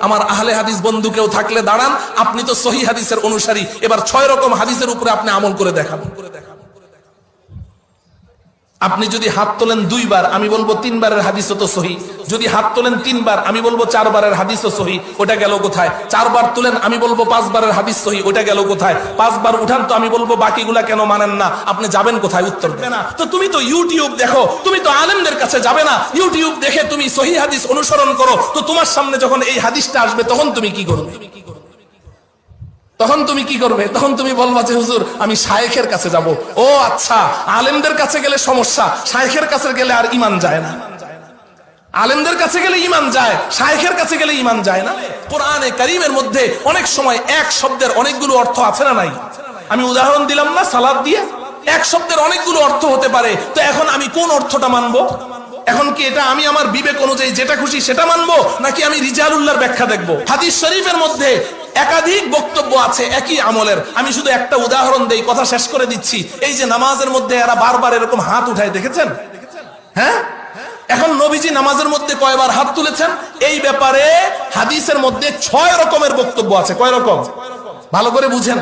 আমার আহলে হাদিস বন্ধু কেউ থাকলে দাঁড়ান, আপনি তো সহিহ হাদিসের অনুসারী, এবার 6 রকম হাদিসের উপরে আপনি আমল করে দেখান। আপনি যদি হাত তোলেন 2 বার, আমি বলবো 3 বারের হাদিসও তো সহিহ। যদি হাত তোলেন 3 বার, আমি বলবো 4 বারের হাদিসও সহিহ। ওটা গেল কোথায়? 4 বার তুলেন, আমি বলবো 5 বারের হাদিস সহিহ। ওটা গেল কোথায়? 5 বার উঠান তো, আমি বলবো বাকিগুলা কেন মানেন না? আপনি যাবেন কোথায়? উত্তর দেন না। তো তুমি তো ইউটিউব দেখো, তুমি তো আলেমদের কাছে যাবে না। ইউটিউব দেখে তুমি সহিহ হাদিস অনুসরণ করো, তো তোমার সামনে যখন এই হাদিসটা আসবে তখন তুমি কি করবে? তখন তুমি কি করবে? তখন তুমি বলবা যে হুজুর আমি শায়েখের কাছে যাব। ও আচ্ছা, আলেমদের কাছে গেলে সমস্যা, শায়েখের কাছে গেলে আর ঈমান যায় না। আলেমদের কাছে গেলে ঈমান যায়, শায়েখের কাছে গেলে ঈমান যায় না। কোরআনে কারীমের মধ্যে অনেক সময় এক শব্দের অনেকগুলো অর্থ আছে না নাই? আমি উদাহরণ দিলাম না সালাত দিয়ে, এক শব্দের অনেকগুলো অর্থ হতে পারে। তো এখন আমি কোন অর্থটা মানবো? এখন কি এটা আমি আমার বিবেক অনুযায়ী যেটা খুশি সেটা মানবো, নাকি আমি রিজালুল্লাহর ব্যাখ্যা দেখবো? হাদিস শরীফের মধ্যে একাধিক বক্তব্য আছে একই আমলের। আমি শুধু একটা উদাহরণ দেই, কথা শেষ করে দিচ্ছি। এই যে নামাজের মধ্যে এরা বারবার এরকম হাত উঠায়, দেখেছেন? হ্যাঁ, এখন নবীজি নামাজের মধ্যে কয়বার হাত তুলেছেন এই ব্যাপারে হাদিসের মধ্যে 6 রকমের বক্তব্য আছে। কয় রকম? ভালো করে বুঝেন।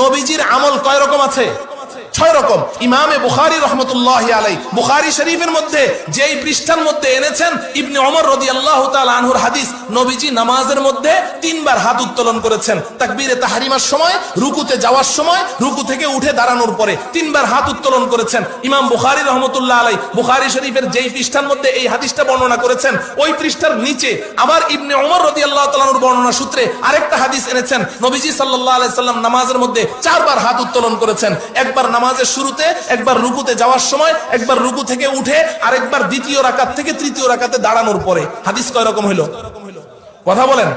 নবীজির আমল কয় রকম আছে? 6 রকম। ইমামে বুখারী রাহমাতুল্লাহি আলাইহি বুখারী শরীফের মধ্যে যেই পৃষ্ঠার মধ্যে এনেছেন ইবনে ওমর রাদিয়াল্লাহু তাআলা আনহুর হাদিস, নবীজি নামাজের মধ্যে 3 বার হাত উত্তোলন করেছেন। তাকবীরে তাহরিমার সময়, রুকুতে যাওয়ার সময়, রুকু থেকে উঠে দাঁড়ানোর পরে 3 বার হাত উত্তোলন করেছেন। ইমাম বুখারী রাহমাতুল্লাহি আলাইহি বুখারী শরীফের যেই পৃষ্ঠার মধ্যে এই হাদিসটা বর্ণনা করেছেন, ওই পৃষ্ঠার নিচে আবার ইবনে ওমর রাদিয়াল্লাহু তাআলা আনহুর বর্ণনা সূত্রে আরেকটা হাদিস এনেছেন। নবীজি সাল্লাল্লাহু আলাইহি সাল্লাম নামাজের মধ্যে 4 বার হাত উত্তোলন করেছেন। একবার নামাজের শুরুতে, একবার রুকুতে যাওয়ার সময়, একবার রুকু থেকে উঠে, আরেকবার দ্বিতীয় রাকাত থেকে তৃতীয় রাকাতে দাঁড়ানোর পরে। হাদিস কয় রকম হলো? কথা বলেন,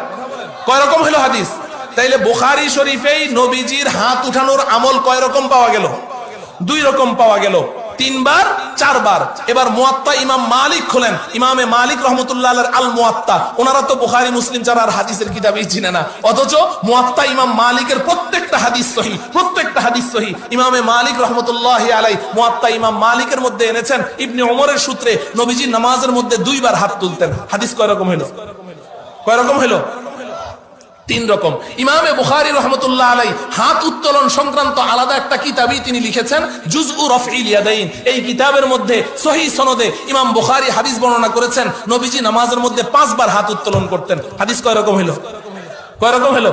কয় রকম হলো হাদিস? তাইলে বুখারী শরীফেই নবীজির হাত উঠানোর আমল কয় রকম পাওয়া গেল? 2 রকম পাওয়া গেল, 3 বার, 4 বার। এবার মুয়াত্তা ইমাম মালিক খোলেন, ইমামে মালিক রাহমাতুল্লাহ আলাইহির আল মুয়াত্তা। ওনারা তো বুখারী মুসলিম ছাড়া আর হাদিসের কিতাবই চিনে না, অথচ মুয়াত্তা ইমাম মালিকের প্রত্যেকটা হাদিস সহিহ, প্রত্যেকটা হাদিস সহিহ। ইমামে মালিক রাহমাতুল্লাহি আলাইহি মুয়াত্তা ইমাম মালিকের মধ্যে এনেছেন ইবনে ওমরের সূত্রে নবীজি নামাজের মধ্যে 2 বার হাত তুলতেন। হাদিস কয় রকম হলো? কয় রকম হলো? 3 রকম। ইমামে বুখারী রাহমাতুল্লাহ আলাইহি হাত উত্তোলন সংক্রান্ত আলাদা একটা কিতাবই তিনি লিখেছেন, জুজউ রাফইল ইয়াদাইন। এই কিতাবের মধ্যে সহিহ সনদে ইমাম বুখারী হাদিস বর্ণনা করেছেন নবীজি নামাজের মধ্যে 5 বার হাত উত্তোলন করতেন। হাদিস কয় রকম হলো? কয় রকম হলো?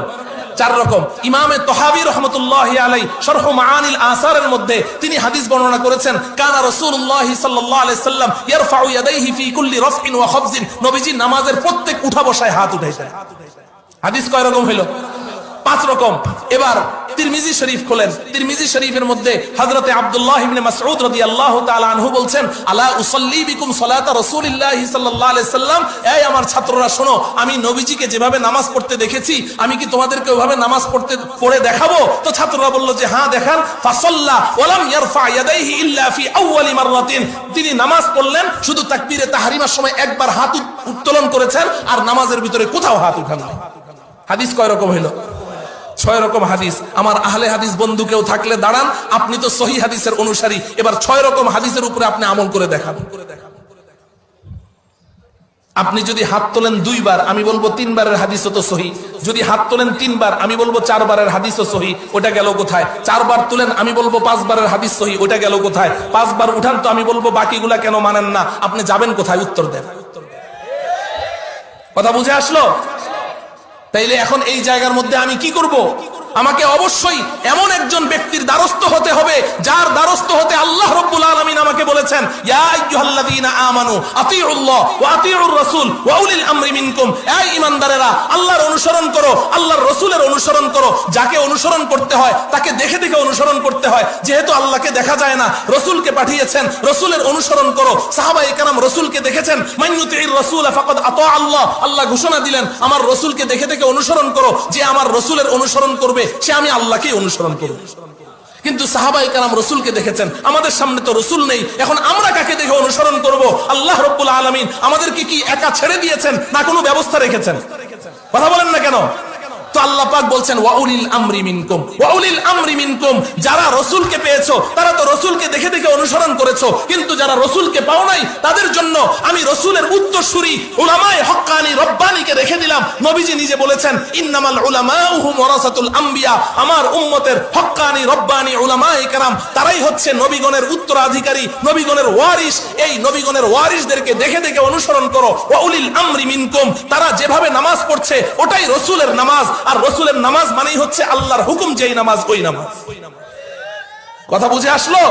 4 রকম। ইমামে তাহাবী রাহমাতুল্লাহি আলাইহি শরহ মাআনিল আসারের মধ্যে তিনি হাদিস বর্ণনা করেছেন, কানা রাসূলুল্লাহ সাল্লাল্লাহু আলাইহি সাল্লাম ইয়ারফাউ ইয়াদাইহি ফি কুল্লি রাফইন ওয়া খাফজিন। নবীজি নামাজের প্রত্যেক উঠা বসায় হাত উঠাইতেন। হাদিস কয় রকম হলো? 5 রকম। এবার তিরমিজি শরীফ খোলেন, তিরমিজি শরীফের মধ্যে হযরতে আব্দুল্লাহ ইবনে মাসউদ রাদিয়াল্লাহু তাআলা আনহু বলছেন, আলা উসাল্লি বিকুম সালাতা রাসূলিল্লাহ সাল্লাল্লাহু আলাইহি সাল্লাম। এই আমার ছাত্ররা শোনো, আমি নবীজিকে যেভাবে নামাজ পড়তে দেখেছি, আমি কি তোমাদেরকে ওইভাবে নামাজ পড়ে দেখাবো? তো ছাত্ররা বলল যে হ্যাঁ দেখান। ফাসাল্লা ওয়া লাম ইয়ারফা ইয়াদাইহি ইল্লা ফি আউয়ালি মাররাতিন। তিনি নামাজ পড়লেন, শুধু তাকবীরে তাহরিমার সময় একবার হাত উত্তোলন করেছেন, আর নামাজের ভিতরে কোথাও হাত উঠান নাই। হাদিস কয় রকম হলো? 6 রকম হাদিস। আমার আহলে হাদিস বন্ধু কেউ থাকলে দাঁড়ান, আপনি তো সহিহ হাদিসের অনুসারী, এবার 6 রকম হাদিসের উপরে আপনি আমল করে দেখান। আপনি যদি হাত তোলেন 2 বার, আমি বলবো 3 বারের হাদিসও তো সহিহ। যদি হাত তোলেন 3 বার, আমি বলবো 4 বারের হাদিসও সহিহ। ওটা গেল কোথায়? 4 বার তুলেন, আমি বলবো 5 বারের হাদিস সহিহ। ওটা গেল কোথায়? 5 বার উঠান তো, আমি বলবো বাকিগুলা কেন মানেন না? আপনি যাবেন কোথায়? উত্তর দেন। কথা বুঝে আসলো? তাইলে এখন এই জায়গার মধ্যে আমি কি করব? আমাকে অবশ্যই এমন একজন ব্যক্তির দ্বারস্থ হতে হবে, যার দ্বারস্থ হতে আল্লাহ রাব্বুল আলামিন আমাকে বলেছেন, ইয়া আইয়ুহাল্লাযীনা আমানু আতিউল্লাহ ওয়া আতিউর রাসূল ওয়া উলিল আমরি মিনকুম। এই ঈমানদারেরা, আল্লাহর অনুসরণ করো, আল্লাহর রাসূলের অনুসরণ করো। যাকে অনুসরণ করতে হয় তাকে দেখে দেখে অনুসরণ করতে হয়। যেহেতু আল্লাহকে দেখা যায় না, রাসূলকে পাঠিয়েছেন, রাসূলের অনুসরণ করো। সাহাবায়ে কেরাম রাসূলকে দেখেছেন, মান ইউতিইর রাসূল ফাকাদ আতা আল্লাহ। আল্লাহ ঘোষণা দিলেন, আমার রাসূলকে দেখে দেখে অনুসরণ করো। যে আমার রাসূলের অনুসরণ করবে সে আমি আল্লাহকেই অনুসরণ করব। কিন্তু সাহাবায়ে কেরাম রাসূলকে দেখেছেন, আমাদের সামনে তো রাসূল নেই, এখন আমরা কাকে দেখে অনুসরণ করব? আল্লাহ রাব্বুল আলামিন আমাদেরকে কি একা ছেড়ে দিয়েছেন, না কোনো ব্যবস্থা রেখেছেন? কথা বলেন না কেন? তো আল্লাহ পাক বলছেন ওয়াউলিল আমরি মিনকুম, ওয়াউলিল আমরি মিনকুম, যারা রাসূলকে পেয়েছো তারা তো রাসূলকে দেখে দেখে অনুসরণ করেছো, কিন্তু যারা রাসূলকে পাও নাই তাদের জন্য আমি রাসূলের উত্তরসূরি উলামায়ে হক্কানি রব্বানিকে রেখে দিলাম। নবীজি নিজে বলেছেন ইন্নামাল উলামাউ হুম ওয়ারাসাতুল আম্বিয়া, আমার উম্মতের হক্কানি রব্বানি উলামায়ে কেরাম তারাই হচ্ছে নবীগণের উত্তরাধিকারী, নবীগণের ওয়ারিস। এই নবীগণের ওয়ারিসদেরকে দেখে দেখে অনুসরণ করো। ওয়াউলিল আমরি মিনকুম, তারা যেভাবে নামাজ পড়ছে ওটাই রাসূলের নামাজ, আর রাসূলের নামাজ মানেই হচ্ছে আল্লাহর হুকুম যেই নামাজ ওই নামাজ। কথা বুঝে আসলো?